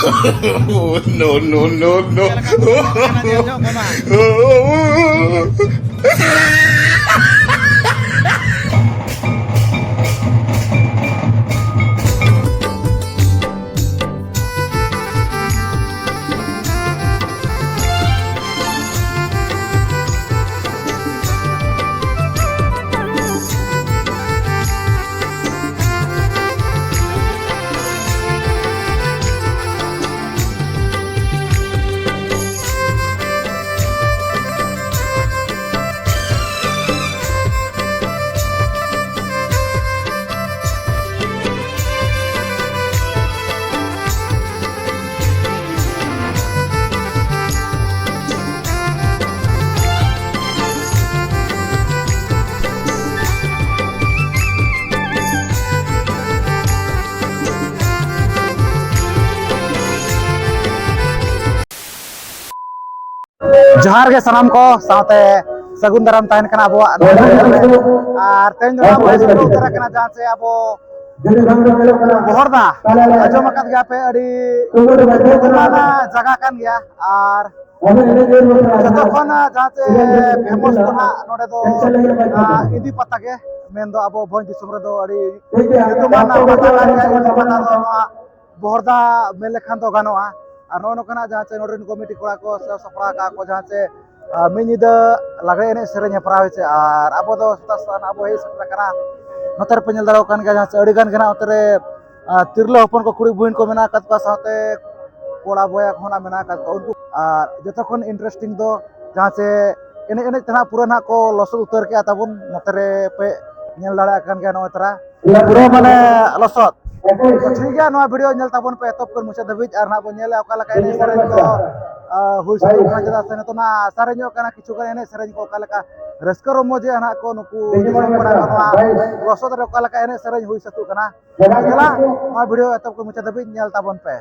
No, no, no, no. जोहार के सलाम को साथे सगुन दाराम तहन कना अब और तेन जो अब शुरू उतर कना जहां से अब बोहरदा आजम अकद गया पे अड़ी माना जगह कान गया और जतखन जहां से फेमस कना नोडे दो इदी पता के मेन दो अब भोज दिसम रे दो अड़ी माना पता कान गया इदी पता दो बोहरदा मेल लेखान दो गानोआ और नोकना जहां से नोडन कमिटी कोड़ा को सपड़ा का को जहां से मिनिदा लागरे एने सेरेन हेपराव से और अब दो सतास्तान अब हे सपड़ा करा नोतर पेनल दारो कान गया जहां से अड़ी गान गना उतरे तिरलो हपन को कुड़ी बुइन को मेना कत का साथे कोड़ा बोया खोना मेना कत उनको और जतखन इंटरेस्टिंग दो जहां से एने एने तना पूरा ना को लसो उतर के तबन नोतरे पे नेल दाड़ा कान गया नो तरा पूरा माने लसत ठीक है नवा वीडियो नेल ताबन पे तब कर मुचा दबिज और ना बन नेले ओका लका एने सेरेन को हुई सारी खाना जदा से तो ना सारे जो कना किछु कर एने सेरेन को ओका लका रस्कर रोमोजे ना को नुकु कोना नवा लसत रे ओका लका एने सेरेन हुई सतु कना चला नवा वीडियो तब कर मुचा दबिज नेल ताबन पे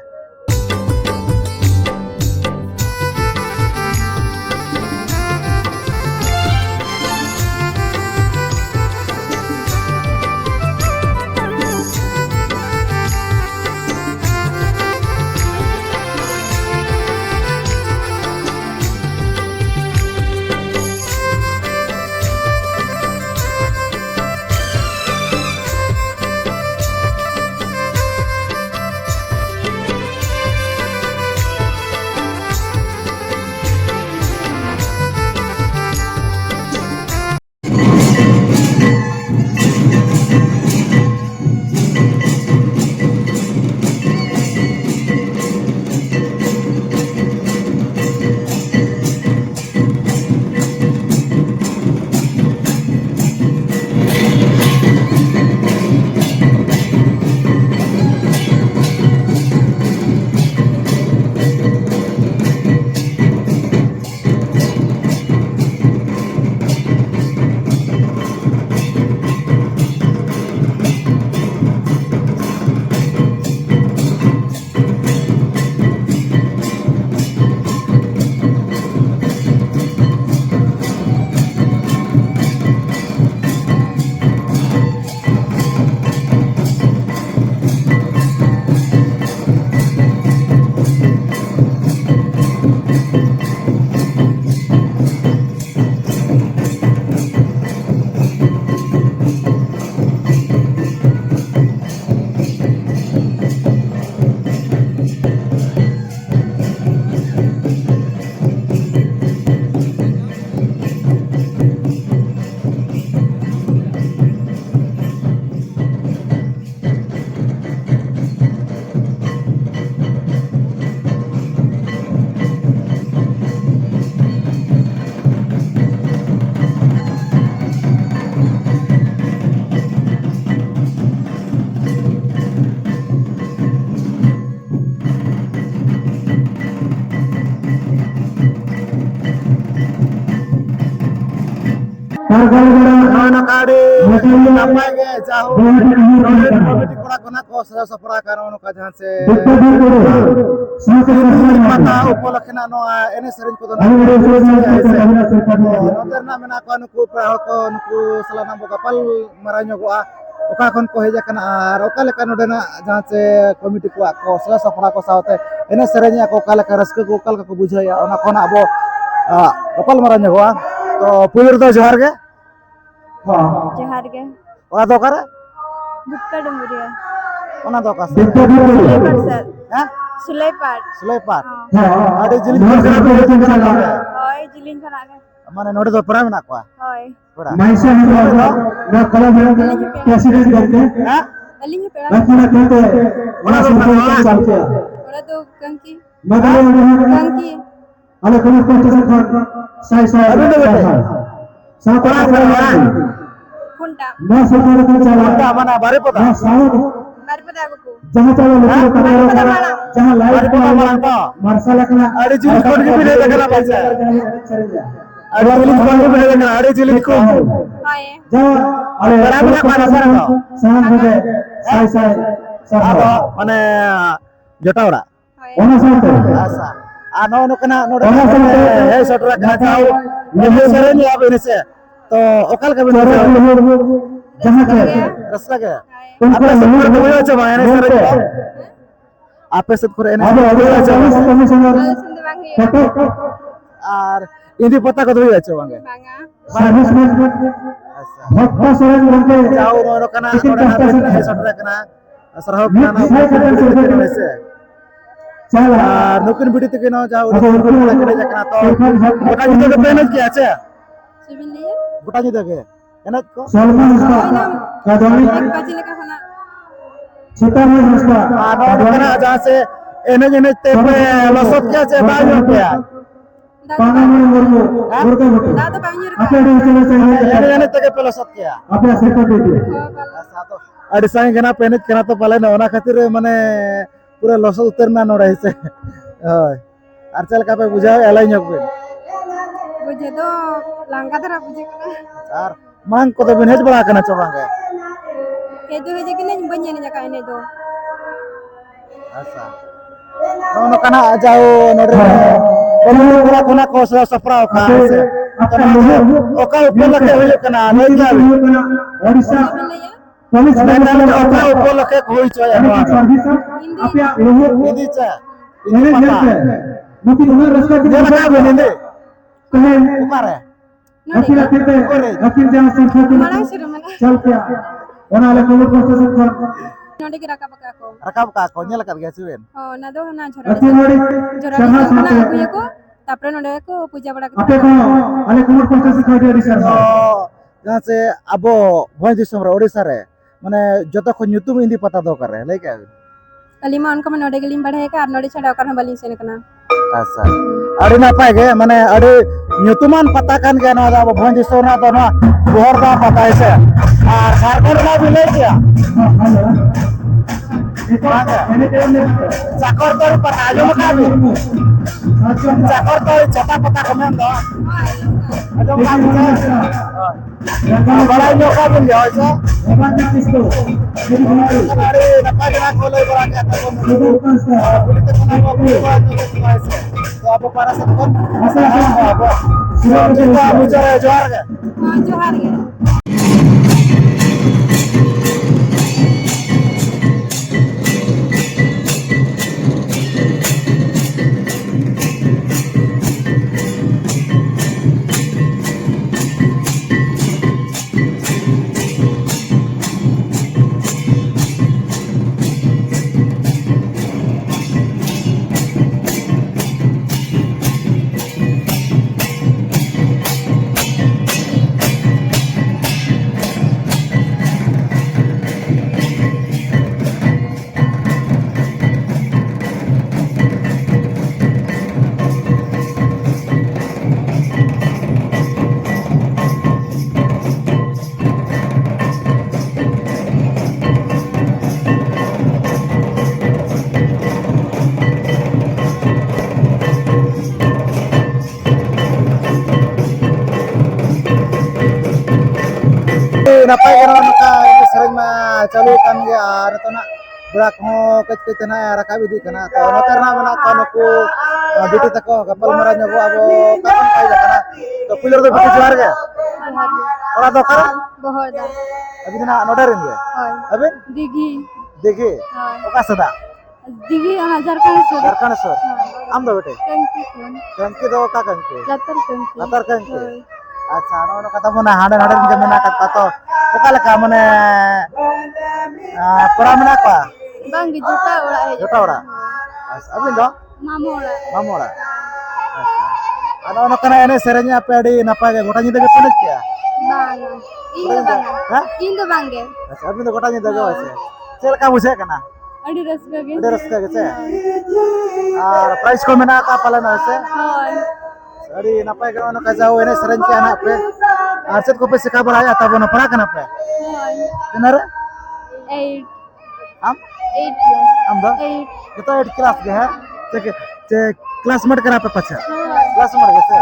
नकाड़ी नपाय गे जाहो कमिटी कोड़ा कोना को सजा सपड़ा कारण का जहां से पता उपलक्षना नो एने सेरेन को नोतर ना मेना को नुकु प्राह को नुकु सलाना बो कपल मराño को ओका खन को हेज कना आर ओका लेका नोडेना जहां से कमिटी को सला सफड़ा को सावते एने सेरेnya को ओका लेका रस्क को ओका लेका को बुझाया ओना खन आबो गपल मारा ᱧᱚᱜᱚᱜᱼᱟ तो पुलिर दो जोहार गे जोहार गे ओका दो करे बुक्का डुंगरिया ओना दो का सुलेपाट सर हैं सुलेपाट आडी जिलिन को होय जिलिन खना गे माने नोडे दो परा मेना को होय परा माइसा ना कला में प्रेसिडेंट करके हैं अलिंग पेड़ा रखना कहते ओना दो परा चलते ओड़ा तो कंकी कंकी अरे कौन कौन से साई साई अभी तो बेटे सापड़ा फुंटा मैं सरकार को चला का माना बारे पता साउंड बारपदा को जहां चलो लोग जहां लाइट को मार्शल का अरे जिलिन कोन के भी देखला पैसा अरे जिलिन कोन के भी देखला अरे जिलिन को हाय जाओ अरे बराबर का माना सर तो साउंड बजे साई साई अब माने जटावड़ा हाय ओना साउंड आसा आ नो नो कना नोडे हे सटरा कना जाओ ये सेरेनी अब इनसे तो ओकल के बिना जहां के रस्ता के हाय आपे सब को बोलो छ माने सर आपे सब को एने कमिश्नर सिंध बांगी फोटो और इंदी पता को दोई छ वांगे बांगा सर्विसमैन अच्छा भक्ता सोरेन बनके जाओ नो कना नोडे ना हे सटरा कना सरह कना से चल नुकिन बिडी तक न जाओ नुकिन बिडी तक कना तो गोटा जिते के पेनज के আছে सुबिन लिए गोटा जिते के एनज को सलमान उसका कदमी एक बाजी लेका होना सीता में उसका नो कना जहां से एनज एनज ते पे लसत के আছে बायो के पाना में मुर्गा होते दादा बांगी अपने चले चाहिए एनज एनज ते पे लसत के अपने सेक्रेटरी ऐसा तो अड़ी साई गना पेनज कना तो पाले ना ओना खातिर माने पूरा लसत उतरना नोडे से होय आर चल का पे बुझाओ एलाई ᱧᱚᱜ बे बुझे तो लांगा धरा बुझे कना आर मांग को तो बिन हेज बड़ा कना चबांगे हे जो कि नहीं बन जाने जका ने दो अच्छा नो कना जाओ नोडे कोन पूरा कोना कोसला सफरा का से ओका ऊपर लगे होय कना नहीं जावे ओडिशा सुबिन लिए पुलिस मैंने ओका ऊपर लगे होई छ सर्विस अपने लोग हिंदी छ इन्हें देखते मुझे उन्हें रास्ता की ये लगा बे हिंदी कहे ऊपर है अखिल अखिल पे अखिल जहाँ संस्कृति माना शुरू मना चल क्या उन्हें अलग अलग प्रोसेस कर नोडे के रका पका को रकाब का को nyel kat ge siwen हो ना दो ना झरा अखिल नोड़ी झरा शर्मा ना साथे अगुए को तापरे नोडे को पूजा बड़ा अपने को अलग अलग प्रोसेस सिखाई दे रही सर जहां से अबो भोज दिसम रे ओडिसा रे माने जतो को ᱧᱩᱛᱩᱢ इंदी पता दो कर रहे लई क्या अलीमा उनको मन नोडे गलिम बढ़े का नोडे छड़ा कर बलिन सेन कना अच्छा अड़ी नापाय गे माने अड़ी ᱧᱩᱛᱩमान पता कान गे ना अबो भोज दिसम ना तो ना बोहर दा पता है से और झारखंड का भी ले गया चाकर तोरी पता आजम का भी चाकर तोरी छता पता कमेन दो आजम का भी बड़ा नो का भी हो से अरे नपा जना खोले बड़ा के तो पुलिस को ना को तो अब पारा से कौन अब सुरक्षित मुझे जोहार गे हां जोहार गे napai kena maka ini sering mah calu kan ya retona berak ho kecil tena rakab di kena to no karena mana kan aku duty tako kapal maranya gua abo kapan kai kana to pulir to bikin suar ga ᱚᱲᱟᱜ ᱫᱚ ᱚᱠᱟᱨᱮ? ᱵᱚᱦᱚᱲᱫᱟ ᱟᱹᱵᱤᱱ ᱱᱟᱜ ᱱᱚᱰᱮ ᱨᱮᱱ ᱜᱮ? ᱦᱳᱭ ᱟᱹᱵᱤᱱ? ᱫᱤᱜᱷᱤ ᱫᱤᱜᱷᱤ ᱦᱳᱭ ᱚᱠᱟ ᱥᱮᱫᱟᱜ? ᱫᱤᱜᱷᱤ ᱚᱱᱟ ᱡᱷᱟᱲᱠᱷᱚᱸᱰ ᱥᱩᱨ ᱡᱷᱟᱲᱠᱷᱚᱸᱰ ᱥᱩᱨ ᱟᱢ ᱫᱚ ᱵᱮᱴে? ᱠᱟᱹᱝᱠᱤ ᱠᱷᱚᱱ ᱠᱟᱹᱝᱠᱤ ᱫᱚ ᱚᱠᱟ ᱠᱟᱹᱝᱠᱤ? ᱞᱟᱛᱟᱨ ᱠᱟᱹᱝᱠᱤ ᱞᱟᱛᱟᱨ ᱠᱟᱹᱝᱠᱤ ᱦᱳᱭ ᱟᱪᱪᱷᱟ ᱱᱚᱜᱼᱚ ᱱᱚᱝᱠᱟ ᱛᱟᱵᱚᱱ ᱦᱟᱸᱰᱮ ᱱᱟᱰᱮ ᱜᱮ ᱢᱮᱱᱟᱜ ᱟᱠᱟᱫ ᱠᱚᱣᱟ ᱛᱚ ᱚᱠᱟ ᱞᱮᱠᱟ ᱢᱟᱱᱮ ᱯᱮᱲᱟ ᱢᱮᱱᱟᱜ ᱠᱚᱣᱟ? ᱵᱟᱝᱜᱮ ᱡᱚᱴᱟ ᱚᱲᱟᱜ ᱦᱮᱡ ᱡᱚᱴᱟ ᱚᱲᱟᱜ ᱟᱪᱪᱷᱟ ᱟᱹᱵᱤᱱ ᱫᱚ? ᱢᱟᱢू ᱚᱲᱟᱜ ᱢᱟᱢू ᱚᱲᱟᱜ ᱟᱪᱪᱷᱟ ᱟᱫᱚ ᱱᱚᱝᱠᱟᱱᱟᱜ ᱮᱱᱮᱡ ᱥᱮᱨᱮᱧ ᱟᱯᱮ ᱟᱹᱰᱤ ᱱᱟᱯᱟᱭ ᱜᱮ ᱜᱚᱴᱟ ᱧᱤᱫᱟᱹ ᱜᱮᱯᱮ ᱮᱱᱮᱡ ᱠᱮᱜᱼᱟ? ᱵᱟᱝ ᱤᱧ ᱫᱚ ᱵᱟᱝ ᱤᱧ ᱫᱚ ᱵᱟᱝᱜᱮ ᱟᱪᱪᱷᱟ ᱟᱹᱵᱤᱱ ᱫᱚ ᱜᱚᱴᱟ ᱧᱤᱫᱟᱹ ᱜᱮ ᱦᱳᱭᱥᱮ ᱪᱮᱫ ᱞᱮᱠᱟ ᱵᱩᱡᱷᱟᱹᱜ ᱠᱟᱱᱟ? ᱟᱹᱰᱤ ᱨᱟᱹᱥᱠᱟᱹ ᱜᱮ ᱟᱹᱰᱤ ᱨᱟᱹᱥᱠᱟᱹ ᱜᱮᱥᱮ ᱟᱨ ᱯᱨᱟᱭᱤᱡᱽ ᱠᱚ ᱢᱮᱱᱟᱜ ᱟᱠᱟᱫ ᱯᱟᱞᱮᱱ ᱦᱳᱭᱥᱮ ᱦᱳᱭ ᱟᱹᱰᱤ ᱱᱟᱯᱟᱭ ᱜᱮ ᱱᱚᱝᱠᱟ ᱡᱟᱣ ᱮᱱᱮᱡ ᱥᱮᱨᱮᱧ ᱠᱮᱜᱼᱟ ᱱᱟᱜ ᱯᱮ ᱟᱨ ᱪᱮᱫ ᱠᱚᱯᱮ ᱪᱮᱠᱟ ᱵᱟᱲᱟᱭᱟ ᱛᱟᱵᱚᱱ ᱯᱟᱲᱦᱟᱜ ᱠᱟᱱᱟ ᱯᱮ? ᱦᱳᱭ ᱛᱤᱱᱟᱹᱜ ᱨᱮ? 8 ᱟᱢ 8 क्लास ᱟᱢ ᱫᱚ 8 ᱡᱚᱛᱚ 8 ᱠᱞᱟᱥ ᱜᱮ ᱦᱮᱸ ᱪᱮ ᱠᱞᱟᱥᱢᱮᱴ ᱠᱟᱱᱟ ᱯᱮ ᱯᱟᱪᱷᱮ ᱦᱳᱭ ᱠᱞᱟᱥᱢᱮᱴ ᱜᱮᱥᱮ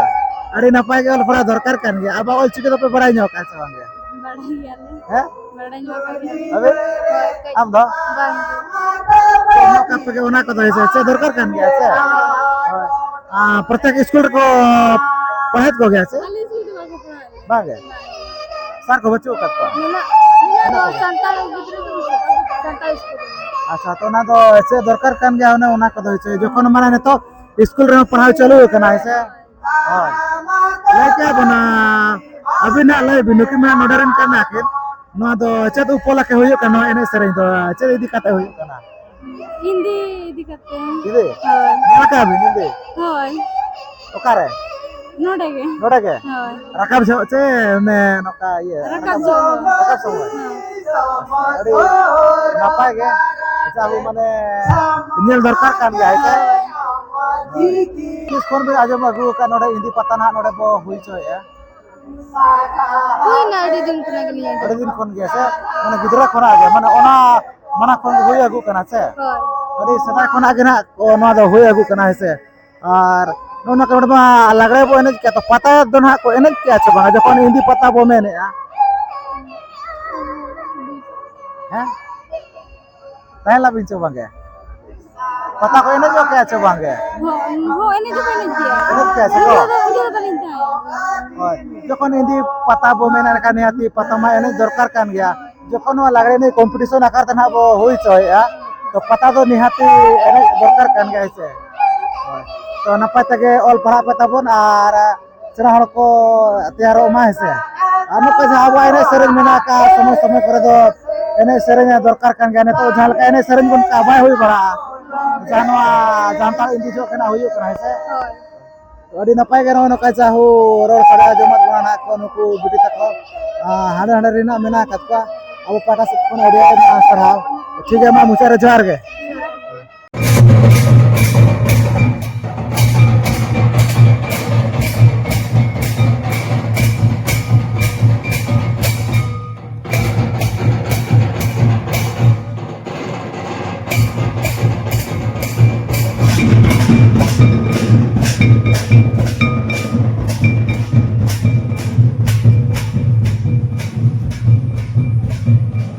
ᱟᱹᱰᱤ ᱱᱟᱯᱟᱭ ᱜᱮ ᱚᱞ ᱯᱟᱲᱦᱟᱣ ᱫᱚᱨᱠᱟর ᱠᱟᱱ ᱜᱮᱭᱟ ᱟᱵᱚ ᱚᱞ ᱪᱤᱠᱤ ᱫᱚᱯᱮ ᱵᱟᱲᱟᱭ ᱧᱚᱜ ᱠᱟᱜᱼᱟ ᱥᱮ ᱵᱟᱝ ᱜᱮ? बड़ाई याले ᱦᱮᱸ बड़ाई जो का ᱟᱹᱵᱤᱱ ᱟᱢ ᱫᱚ बंग ᱧᱚᱜ ᱠᱟᱯᱮ ᱜᱮ ᱚᱱᱟ ᱠᱚᱫᱚ ᱦᱮᱸᱥᱮ ᱪᱮᱫ ᱫᱚᱨᱠᱟর ᱠᱟᱱ ᱜᱮᱭᱟ ᱥᱮ ᱦᱳᱭ प्रत्येक स्कूल ᱨᱮᱠᱚ ᱯᱟᱲᱦᱟᱣᱮᱫ ᱠᱚ ᱜᱮᱭᱟ ᱥᱮ खाली स्कूल में को पढ़ा ᱵᱟᱝ ᱜᱮ ᱥᱟᱨ ᱠᱚ ᱵᱟᱹᱪᱩᱜ ᱟᱠᱟᱫ ᱠᱚᱣᱟ? मेरा तो संताल गिद्र को संताल स्कूल ᱟᱪᱪᱷᱟ ᱛᱚ ᱚᱱᱟ ᱫᱚ ᱪᱮᱫ ᱫᱚᱨᱠᱟর ᱠᱟᱱ ᱜᱮᱭᱟ ᱚᱱᱟ ᱠᱚᱫᱚ ᱦᱮᱸᱥᱮ ᱡᱚᱠᱷᱚᱱ ᱢᱟᱱᱮ ᱱᱤᱛᱚᱜ स्कूल ᱨᱮᱦᱚᱸ ᱯᱟᱲᱦᱟᱣ ᱪᱟᱹᱞᱩ ᱟᱠᱟᱱᱟ ᱦᱮᱸᱥᱮ ᱦᱳᱭ ᱞᱟᱹᱭ ᱠᱮᱜᱼᱟ ᱵᱚᱱ ᱟᱹᱵᱤᱱᱟᱜ ᱞᱟᱹᱭ ᱵᱤᱱ ᱱᱩᱠᱤᱱ ᱢᱟ ᱱᱚᱰᱮ ᱨᱮᱱ ᱠᱟᱱᱟ ᱠᱤᱱ ᱱᱚᱣᱟ ᱫᱚ ᱪᱮᱫ ᱩᱯᱚᱞᱚᱠᱠᱷᱮ ᱦᱩᱭᱩᱜ ᱠᱟᱱᱟ ᱱᱚᱣᱟ ᱮᱱᱮᱡ ᱥᱮᱨᱮᱧ ᱫᱚ ᱪᱮᱫ ᱤᱫᱤ ᱠᱟᱛᱮ ᱦᱩᱭᱩᱜ ᱠᱟᱱᱟ? हिंदी इदी करते हैं ᱦᱤᱱᱫᱤ होय ᱧᱮᱞ ᱠᱟᱜ ᱵᱤᱱ ᱦᱤᱱᱫᱤ होय ᱚᱠᱟᱨᱮ? नोडे के ᱱᱚᱰᱮ ᱜᱮ होय ᱨᱟᱠᱟᱵ ᱡᱚᱦᱚᱜ ᱪᱮ ᱱᱚᱝᱠᱟ ᱤᱭᱟᱹ रकाब जो ᱨᱟᱠᱟᱵ ᱥᱚᱢᱚᱭ ᱟᱹᱰᱤ ᱱᱟᱯᱟᱭ ᱜᱮ ᱟᱵᱚ ᱢᱟᱱे ᱧᱮᱞ ᱫᱚᱨᱠᱟর ᱠᱟᱱ ᱜᱮᱭᱟ ᱦᱮᱸᱥᱮ ᱛᱤᱥ ᱠᱷᱚᱱ ᱵᱤᱱ ᱟᱸᱡᱚᱢ ᱟᱹᱜᱩ ᱟᱠᱟᱫ ᱱᱚᱰᱮ ᱦᱤᱱᱫᱤ ᱯᱟᱛᱟ ᱱᱟᱦᱟᱜ ᱱᱚᱰᱮ ᱵᱚ ᱦᱩᱭ ᱦᱚᱪᱚᱭᱮᱫᱼᱟ? कोई ना अड़ी दिन को लगे लिया ᱟᱹᱰᱤ ᱫᱤᱱ ᱠᱷᱚᱱ ᱜᱮ ᱥᱮ ᱢᱟᱱᱮ ᱜᱤᱫᱽᱨᱟᱹ ᱠᱷᱚᱱᱟᱜ ᱜᱮ ᱢᱟᱱᱮ ᱚᱱᱟ ᱢᱟᱱᱟ ᱠᱷᱚᱱ ᱜᱮ ᱦᱩᱭ ᱟᱹᱜᱩ ᱠᱟᱱᱟ ᱥᱮ होय ᱟᱹᱰᱤ ᱥᱮᱫᱟᱭ ᱠᱷᱚᱱᱟᱜ ᱜᱮ ᱱᱟᱦᱟᱜ ᱱᱚᱣᱟ ᱫᱚ ᱦᱩᱭ ᱟᱹᱜᱩ ᱠᱟᱱᱟ ᱦᱮᱸᱥᱮ ᱟᱨ ᱱᱚᱜᱼᱚ ᱱᱚᱰᱮ ᱢᱟ ᱞᱟᱜᱽᱲᱮ ᱵᱚ ᱮᱱᱮᱡ ᱠᱮᱜᱼᱟ ᱛᱚ ᱯᱟᱛᱟ ᱫᱚ ᱱᱟᱦᱟᱜ ᱠᱚ ᱮᱱᱮᱡ ᱠᱮᱜᱼᱟ ᱥᱮ ᱵᱟᱝ ᱡᱚᱠᱷᱚᱱ ᱦᱤᱱᱫᱤ ᱯᱟᱛᱟ ᱵᱚ ᱢᱮᱱᱮᱫᱼᱟ? ᱦᱮᱸ ᱛᱟᱦᱮᱸ ᱞᱟᱵᱤᱱ ᱪᱚ ᱵᱟᱝ ᱜᱮ ᱯᱟᱛᱟ ᱠᱚ ᱮᱱᱮᱡ ᱧᱚᱜ ᱠᱮᱜᱼᱟ ᱪᱮ ᱵᱟᱝ ᱜᱮ? हो इन्हें जो पहले किया ᱮᱱᱮᱡ ᱠᱮᱜᱼᱟ ᱥᱮ ᱠᱚ? मुझे तो नहीं था ᱦᱳᱭ ᱡᱚᱠᱷᱚᱱ ᱦᱤᱱᱫᱤ ᱯᱟᱛᱟ ᱵᱚ ᱢᱮᱱᱟ ᱮᱱᱠᱷᱟᱱ ᱱᱤᱦᱟᱹᱛᱤ ᱯᱟᱛᱟ ᱢᱟ ᱮᱱᱮᱡ ᱫᱚᱨᱠᱟর ᱠᱟᱱ ᱜᱮᱭᱟ ᱡᱚᱠᱷᱚᱱ ᱱᱚᱣᱟ ᱞᱟᱜᱽᱲᱮ ᱮᱱᱮᱡ ᱠᱚᱢᱯᱤᱴᱤᱥᱚᱱ ᱟᱠᱟᱨ ᱛᱮ ᱱᱟᱦᱟᱜ ᱵᱚ ᱦᱩᱭ ᱦᱚᱪᱚᱭᱮᱫᱼᱟ ᱛᱚ ᱯᱟᱛᱟ ᱫᱚ ᱱᱤᱦᱟᱹᱛᱤ ᱮᱱᱮᱡ ᱫᱚᱨᱠᱟর ᱠᱟᱱ ᱜᱮᱭᱟ ᱦᱮᱸᱥᱮ ᱦᱳᱭ ᱛᱚ ᱱᱟᱯᱟᱭ ᱛᱮᱜᱮ ᱚᱞ ᱯᱟᱲᱦᱟᱜ ᱯᱮ ᱛᱟᱵᱚᱱ ᱟᱨ ᱥᱮᱬᱟ ᱦᱚᱲ ᱠᱚ ᱛᱮᱭᱟᱨᱚᱜ ᱢᱟ ᱦᱮᱸᱥᱮ ᱟᱨ ᱱᱚᱝᱠᱟ ᱡᱟᱦᱟᱸ ᱟᱵᱚᱣᱟᱜ ᱮᱱᱮᱡ ᱥᱮᱨᱮᱧ ᱢᱮᱱᱟᱜ ᱟᱠᱟᱫ ᱥᱚᱢᱚᱭ ᱥᱚᱢᱚᱭ ᱠᱚᱨᱮ ᱫᱚ ᱮᱱᱮᱡ ᱥᱮᱨᱮᱧ ᱫᱚᱨᱠᱟর ᱠᱟᱱ ᱜᱮᱭᱟ ᱱᱤᱛᱚᱜ ᱡᱟᱦᱟᱸ ᱞᱮᱠᱟ ᱮᱱᱮᱡ ᱥᱮᱨᱮᱧ ᱵᱚᱱ ᱵᱟᱭ ᱦᱩᱭ ᱵᱟᱲᱟᱜᱼᱟ ᱡᱟᱦᱟᱸ ᱱᱚᱣᱟ ᱡᱟᱱᱛᱟᱲ ᱤᱫᱤ ᱡᱚᱜ ᱠᱟᱱᱟ ᱦᱩᱭᱩᱜ ᱠᱟᱱᱟ ᱦᱮᱸᱥᱮ होय ᱟᱹᱰᱤ ᱱᱟᱯᱟᱭ ᱜᱮ ᱱᱚᱜᱼᱚᱭ ᱱᱚᱝᱠᱟ ᱡᱟᱦᱳ ᱨᱚᱲ ᱥᱟᱰᱮ ᱟᱸᱡᱚᱢᱚᱜ ᱠᱟᱱᱟ ᱱᱟᱦᱟᱜ ᱠᱚ ᱱᱩᱠᱩ ᱵᱤᱴᱤ ᱛᱟᱠᱚ ᱦᱟᱸᱰᱮ ᱱᱟᱰᱮ ᱨᱮᱱᱟᱜ ᱢᱮᱱᱟᱜ ᱟᱠᱟᱫ ᱠᱚᱣᱟ ᱟᱵᱚ ᱯᱟᱦᱴᱟ ᱥᱮᱫ ᱠᱷᱚᱱ ᱟᱹᱰᱤ ᱟᱭᱢᱟ ᱥᱟᱨᱦᱟᱣ ᱴᱷᱤᱠ ᱜᱮᱭᱟ ᱢᱟ ᱢᱩᱪᱟᱹᱫ ᱨᱮ ᱡᱚᱦᱟᱨ ᱜᱮ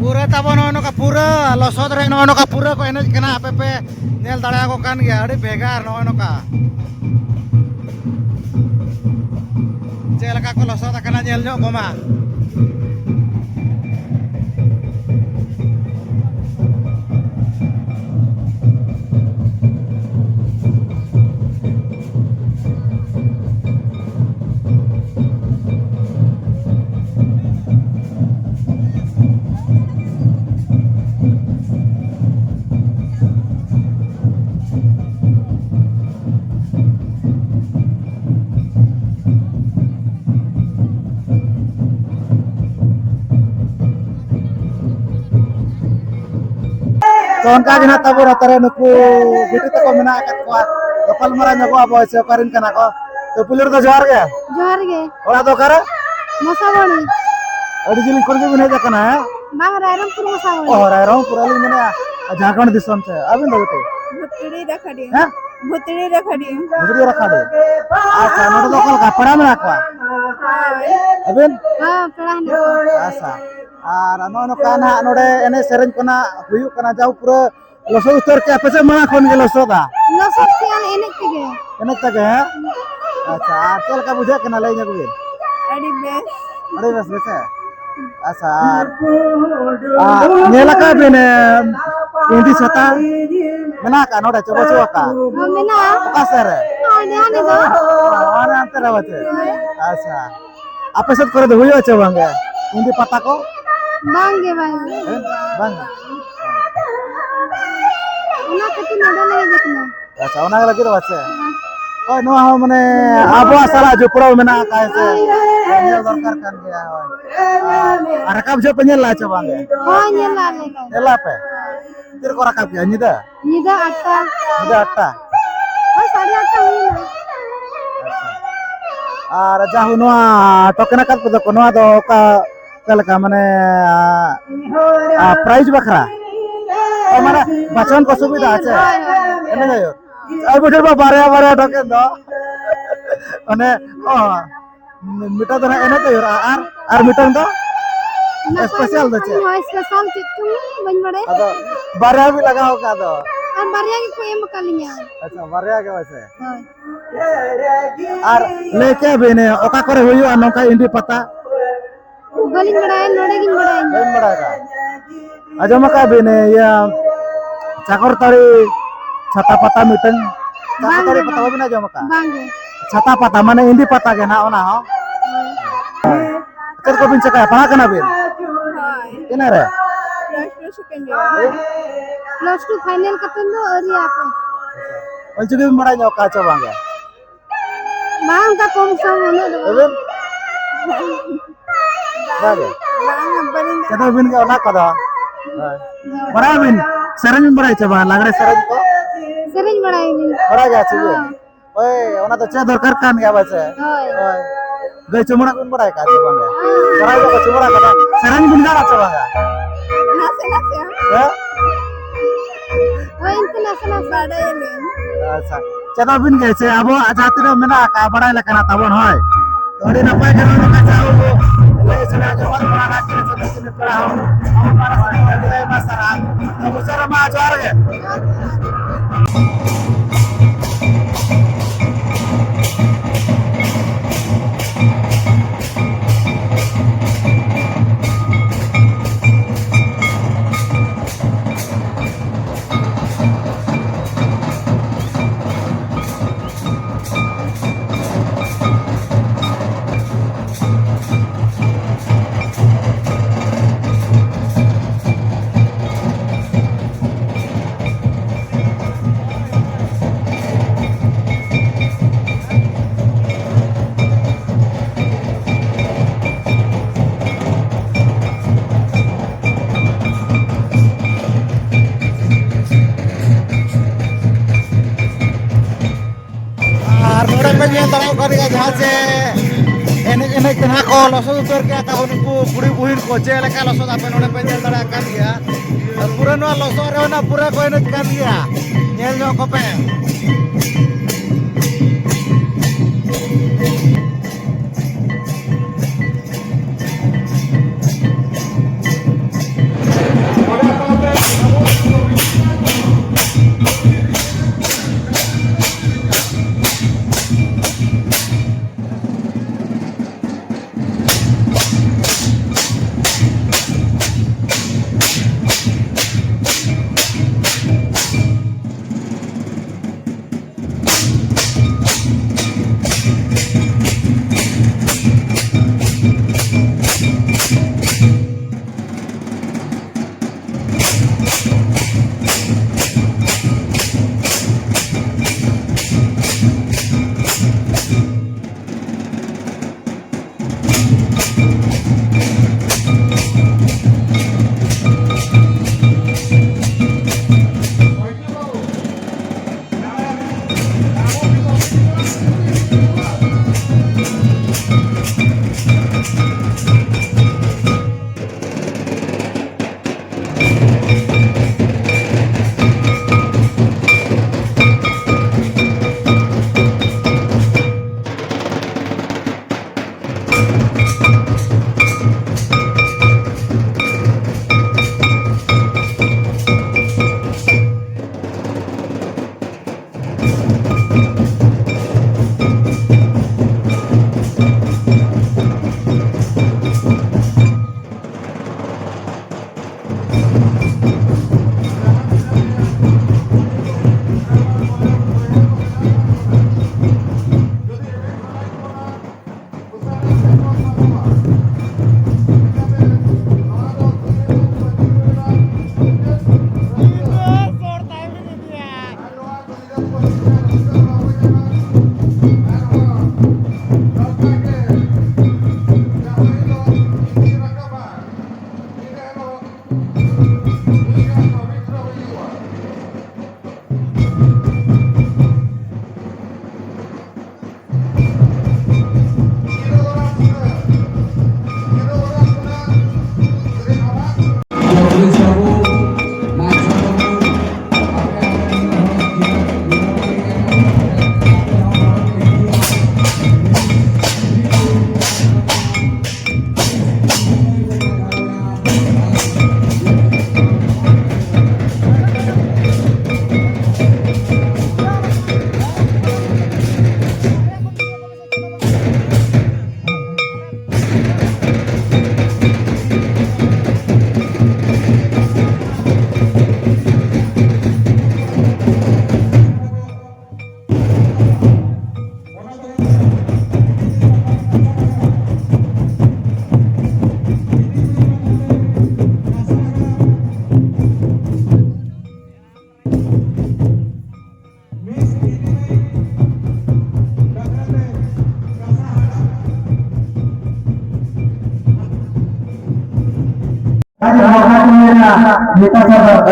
पूरा तब नौका पूरा लसद रे नौका पूरा को एनज कना आपे पे नेल दाड़ा को कान गया अड़ी भेगार नौका चेलका को लसद कना नेल ᱧᱚᱜ गोमा तो उनका गे तब रतरे नुकू बिटी तक मेना को गपालमारा ᱧᱚᱜᱚᱜ ᱟᱵᱚ ᱥᱮ ᱚᱠᱟᱨᱤᱱ ᱠᱟᱱᱟ को तो पुलिर तो जोहार गे जोहार गे ओड़ा दो करे मसावणी अड़ी जिलिंग कोन बिन हेज कना है बांग रायरंगपुर मसावणी ओ रायरंगपुर अली मने झारखंड दिसम से अबिन दो बेटे भुतड़ी रखड़ी हैं भुतड़ी रखड़ी गुजरी रखा दे अच्छा नोड दो कल कपड़ा में रखवा अबिन हां पढ़ा ना अच्छा और नोका ना नोडे एने सेरेंज कोना हुयु कना जाऊ पूरा लसो उतर के अपसे मा कोन के लसोदा लसो के एने तक है अच्छा चल का बुझे कना लई जगबे अड़ी बेस अरे बस बेसे asar nyela ka bine indi sota mena ka noda coba ka Mena. oka sare Ada nih tuh. ana antara bace asa apa set kore do huyo ache bange indi pata ko Bangge. bang Una kecil ada lagi gitu. asa ona lagi do bace oh no mane abo asala jupro mena ka ese nyel dorkar kan gya rakab jo penyel la ache bange Oh nyela nih. nyela pe tir ko rakab ya nyida Nida atta. nyida atta Oh 8:30 huई ना. আর Yahoo নোয়া টকেনা কাট পদ কোনোয়া দ কা কালকা মানে prize বাখরা ও মানে বাচন কো সুবিধা আছে এনে যায়ো আর বছর বা বারে টকেন দ মানে ও মিটা ধরা এনে যায়ো আর মিটান দ special দছে Oh spesial cicu bañ bade. আদো বারে বি লাগাও কা দ Ar barya ki ko em kalinya. আচ্ছা বারে আগে আছে Hoy. আর লেকে বেনে ওকা করে হইও আর নকা ইন্ডি পাতা Balin badain node gin badain. Ben baraga. Aja maka bene ya cakor tari cata pata miteng. Cakor tari pata bina aja maka. Bangge. Cata pata mana indi pata gena ona ho. Ker ko bin cakaya paha kana bin. Hoy. Ina re. Plus 2 final katan do ari apa. Onju bin mara nyoka aja bangga. Bang ka kom sa mono do. Bin. Baga. Bang balin. Cata bin ka ona kada. Mara bin. Sarang bin mara coba lagre sarang ko. Sering badain. Mara ja cibi. Oi, ona to che dorkar kan ga bace. Hoy. Oi. Gai cumura bin mara ka aja bangga. Mara jo cumura kada. Sarang bin ga aja bangga. Nase ya. Ya. Hoy international badain. আচ্ছা চেতা বিন গেছে আবো জাতির মেনা কা বড়াই লেখানা তাবন হয় তোড়ি না পাই গেল না যাও লেসনা জবান বড়া রাখতে সদস্য ने पढ़ा हम हमारा सारे मसरा अब सर मा जोर है ᱧᱮᱞ ᱫᱟᱲᱮᱭᱟᱜ ᱠᱟᱱ ᱜᱮᱭᱟ ᱡᱟᱦᱟᱸ ᱪᱮ ᱮᱱᱮᱡ ᱛᱮᱱᱟᱜ ᱠᱚ ᱞᱚᱥᱚᱫ ᱩᱛᱟᱹᱨ ᱠᱮᱜᱼᱟ ᱛᱟᱵᱚᱱ ᱱᱩᱠᱩ ᱵᱩᱲᱦᱤ ᱵᱩᱦᱤᱱ ᱠᱚ ᱪᱮᱫ ᱞᱮᱠᱟ ᱞᱚᱥᱚᱫ ᱟᱯᱮ ᱱᱚᱰᱮ ᱯᱮ ᱧᱮᱞ ᱫᱟᱲᱮᱭᱟᱜ ᱠᱟᱱ ᱜᱮᱭᱟ ᱯᱩᱨᱟᱹ ᱱᱚᱣᱟ ᱞᱚᱥᱚᱫ ᱨᱮ ᱚᱱᱟ ᱯᱩᱨᱟᱹ ᱠᱚ ᱮᱱᱮᱡ ᱠᱟᱱ ᱜᱮᱭᱟ ᱧᱮᱞ ᱧᱚᱜ ᱠᱚᱯᱮ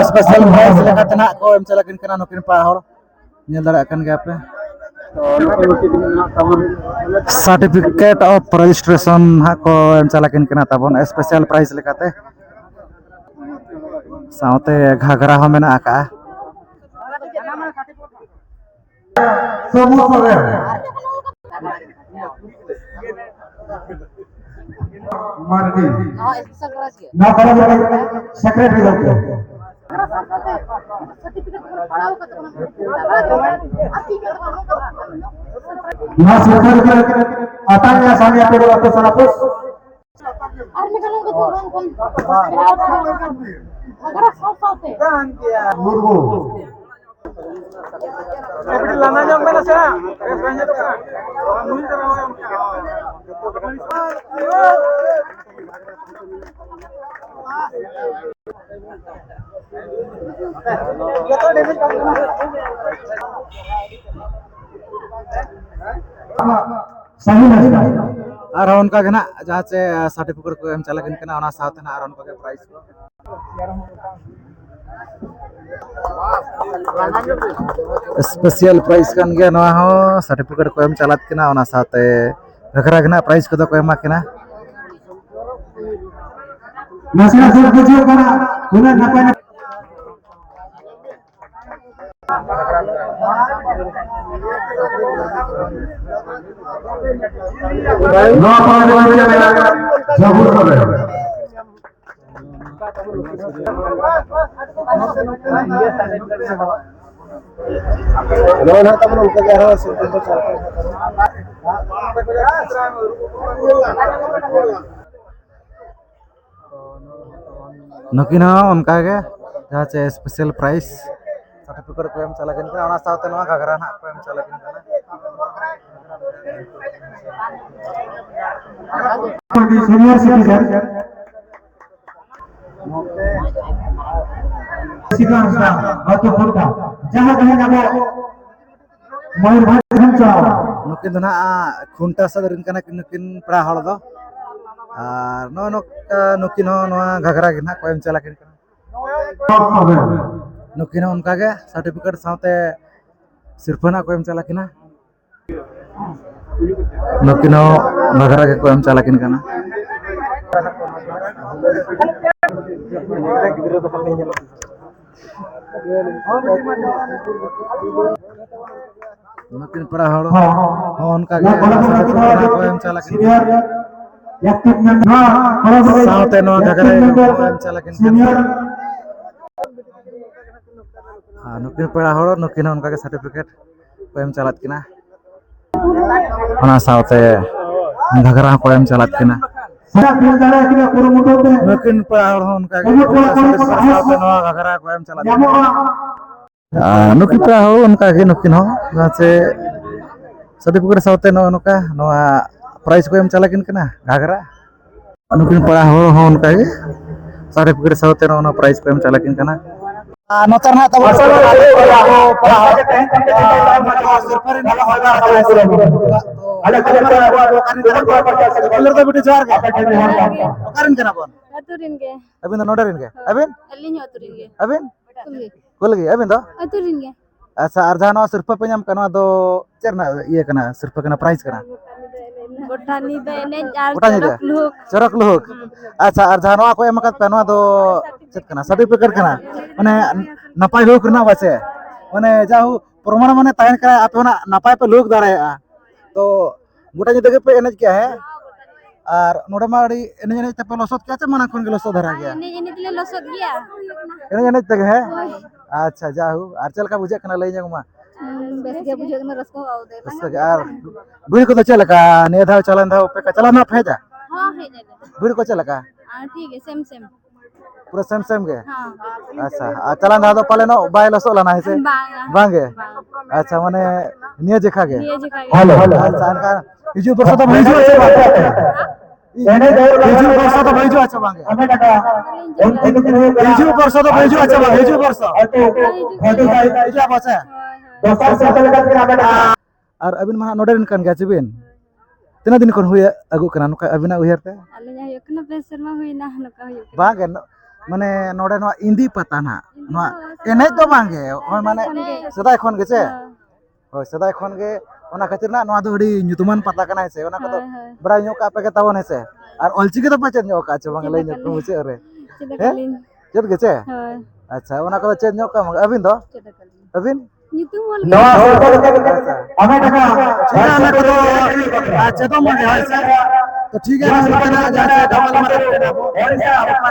स्पेशल प्राइस लेकाते ना को M चलाकिन kana nukin pa hor nyel dara kan ge ape certificate of registration ha ko em chalakin kana tabon special price lekate saute ghagra ho mena aka Mardi. Now, secretary doctor. Now, secretary atanya sami apa dulu atau salapus? Murgu. और उनका के ना जहाँ से certificate को हम चला किन ना साथ ना और उनका के प्राइस को स्पेशल प्राइस kan गया ना हो सर्टिफिकेट को हम चलात के ना साथ घगरा के ना प्राइस को तो कोई मा के ना Masalah saya kerja karena guna apa? No apa jauh saja. Loh, teman udah kaya harus untuk नकिन उनका के जहाँ से स्पेशल प्राइस सर्टिफिकेट को हम चला किन ना साथ ना घगरा ना को हम चला किन senior citizen. Siapa atau kota? Jangan nabo Mayurbhanj Hancau. नकिन ना खुंटा सदरिन कना नकिन पड़ा हड़ दो और नुकिन घगरा के ना को हम चला किन नुकिन उनका के सर्टिफिकेट साथे सिरफना को हम चला किना नुकिन घगरा के को हम चला किन kana नुकिन पड़ा हड़ उनका के सर्टिफिकेट को हम चला किन साथे नो घगरा को हम चला किन नुकिन पड़ा हड़ नुकिन उनका के सर्टिफिकेट को हम चलात किना साथे घगरा को हम चलात किना नुकिन पड़ा हड़ उनका के साथे नो घगरा को हम चलात नुकिन पड़ा हड़ उनका के नुकिन हो से सर्टिफिकेट साथे नो नुका नो प्राइस को हम चला किन kana घगरा नुकिन पड़ा हड़ उनका के सर्टिफिकेट साथे नो प्राइस को हम चला किन kana नोतर ना तब सिर्फर ना होगा पिलर तो बिटी जोर के ओकारिन केना बन अतुरिन के अबिन नोडरिन के अबिन अलिन अतुरिन के अबिन कुलगे कुलगी अबिन दो अतुरिन के अच्छा अर्जानो सिर्फ पे नाम कना दो चरना ये कना सिर्फ कना प्राइस कना गोठानी दे ने आर गोठानी दे चरक लुक अच्छा अर्जानो को एम कत पेनो दो चेत कना सर्टिफिकेट कना माने नपाय लुक ना बाचे माने जाहु प्रमाण माने तायन का आपे ना नपाय पे लुक दाराया तो गोटा जी देखे पे एनज क्या है और नोडे माड़ी एनज एनज ते पे लसत क्या चे मना कोन के लसत धरा गया ने दिले लसत गया एनज एनज तक है अच्छा जाहु आर चल का बुझे कना लई जगमा बेस के बुझे में रसको आउ दे उसका यार भीड़ को तो चल का ने धाव चलन धाव पे का चलाना फेजा हां है दे भीड़ को चल का ठीक है सेम सेम पूरा सेम सेम के हां अच्छा आ चलन धाव तो पले नो बाय लसो लाना है से बांगा बांगे अच्छा माने निये जेखा गे ये जगह हेलो अच्छा का हिजु पर तो भेजो अच्छा हिजु पर तो भेजो अच्छा बांगे हिजु पर तो भेजो अच्छा बांगे हिजु पर हिजु बचे और अबिन मा नोडरिन कान गया चिबिन तना दिन कोन हुए अगु कना नुका अबिना उहेर ते अलिन हयो कना बेसरमा हुइना नका हयो बांगे माने नोडे नो इंदी पता ना नो एनै तो बांगे ओय माने सदाय खन गे से होय सदाय खन गे ओना खातिर ना नो दो हडी nyutuman पता कना से ओना को बड़ा न्यो का पे के तावन से और अलचिके तो पचन न्यो का छ बांगे लई न्यो मुचे रे चेद गे से अच्छा ओना को चेद न्यो का अबिन दो अबिन nyutum wal हमें टका ना को अच्छा तो मगे है से तो ठीक है ना जाते डबल मारे ना वो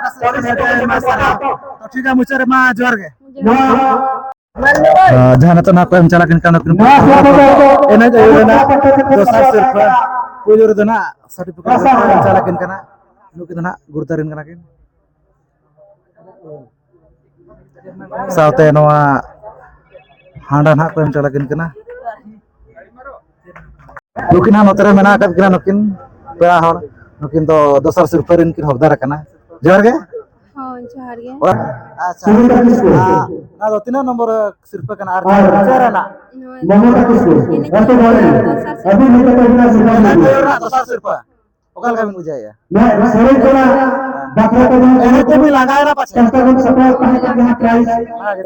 तो ठीक है मुचरे मा जोर गे जहां तो ना को हम चला किन कानो किन एना जायो ना दोसर सिर्फ पुजोर दना सर्टिफिकेट चला किन kana नुक दना गुरदारिन kana किन साउते नोआ हांडा ना को हम चला किन kana नुकिन हा नोतरे मेना कत किना नुकिन पेड़ा हर नुकिन तो दोसर सिर्फ रिन किन हकदार kana जोर गे हां जोहार गे अच्छा ना दो तीन नंबर सिर्फ kana आर चेरा ना ममता किसको तो बोले अभी नहीं तो इतना सिर्फ दोसर सिर्फ ओकल का बिन बुझाया मैं सरे कोना बाकरा को एने तो भी लगाए ना पाछे कष्ट को सपोर्ट करने का यहाँ प्राइस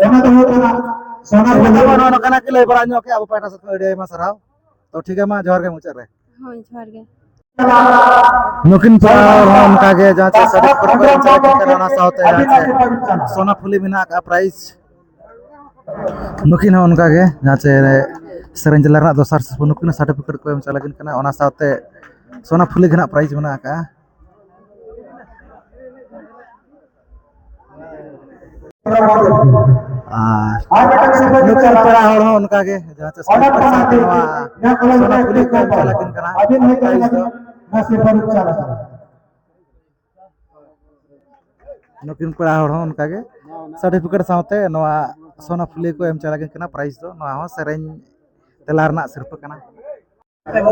एना तो होता सोना बोलो नो kana के ले बड़ा न्यो के अब पैसा से एडे मा सराव तो ठीक है मा जोर के मुचर रे हां जोहार गे नुकिन पर उनका के जहां से सर्टिफिकेट पर चला करना साउते जहां से सोना फुली बिना का प्राइस नुकिन उनका के जहां से सेरेंज जिला रा दोसर से नुकिन सर्टिफिकेट को हम चला किन kana ओना साउते सोना फुली घना प्राइस बना का नुकिन पड़ा और उनका के जहां से सोना फुली को हम चला किन kana अभी नहीं प्राइस दो मैं सिर्फ चला नुकिन पड़ा और उनका के सर्टिफिकेट साउते नोआ सोना फुली को एम चला किन kana प्राइस दो नोआ हो सेरेंज तेलार ना सिर्फ kana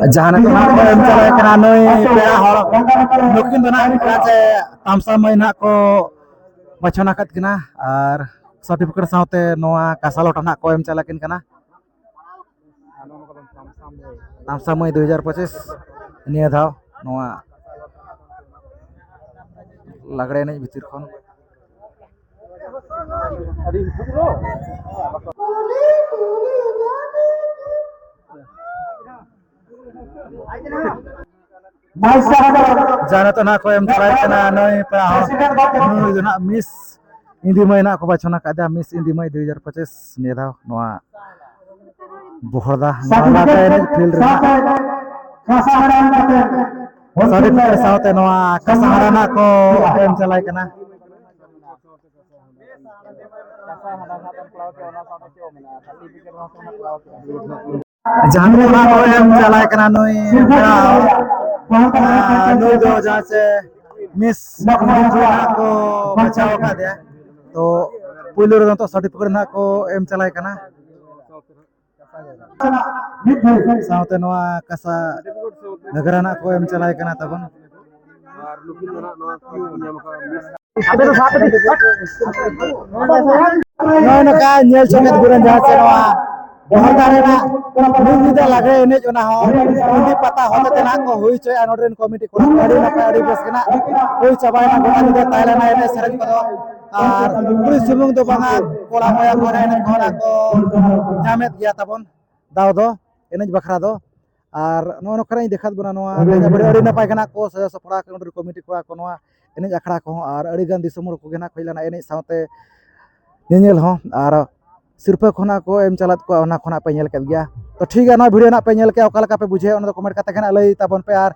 जहां तो ना को एम चला kana नोई पेड़ा हर नुकिन दना काचे तामसा महीना को बचना कत किना और सर्टिफिकेट साउते नोआ कासालोटा ना को एम चला किन kana तामसा मई 2025 निया धाव नोआ लगड़े नहीं भीतर खन जाना तो ना को एम चला kana नई पे नई ना मिस इंदी मई ना को बचना का मिस इंदी मई 2025 निया धाव नोआ बोहरदा नोआ का फील्ड रे सर्टिफिकेट साउते नोआ कासाहारा ना को एम चलाय kana जहां को ना को एम चलाय kana नई नई दो जहां से मिस इंडिया को बचाव का दिया तो पुलिस रे तो सर्टिफिकेट ना को एम चलाय kana साउते नोआ कासा नगराना को एम चलाय kana तबन Abe to saat ini. Noy naka nyel choket buran jahat se noa. Bahar dare na nida lagre ene jona ho. Hindi pata hote tena ko hui choy anodren committee ko. Adi napa adi bes kena. Hui cabai na gota nida Thailand na ene serang ko do. Ar kuri sumung do banga kola moya ko ene khona ko nyamet gya tabon. Daw do ene bakhra do. Ar no kara dekhat buna noa adi napa kena ko sa sapra ko committee ko noa ene akhra ko ar adi gan disumur ko gena khoilana ene saute nyel ho ar sirpa khona ko em chalat ko ona khona pe nyel ket gya to ठीक है ना video ना पे nyel के okala ka pe bujhe ona comment kata khana lay tabon pe ar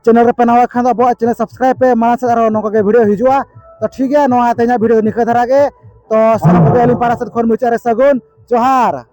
channel re pe nawa khan abo channel subscribe pe mana se aro noko ke video hijua to ठीक है no atenya video nikha dhara ge to sana ko ali para sat khon muchare sagun johar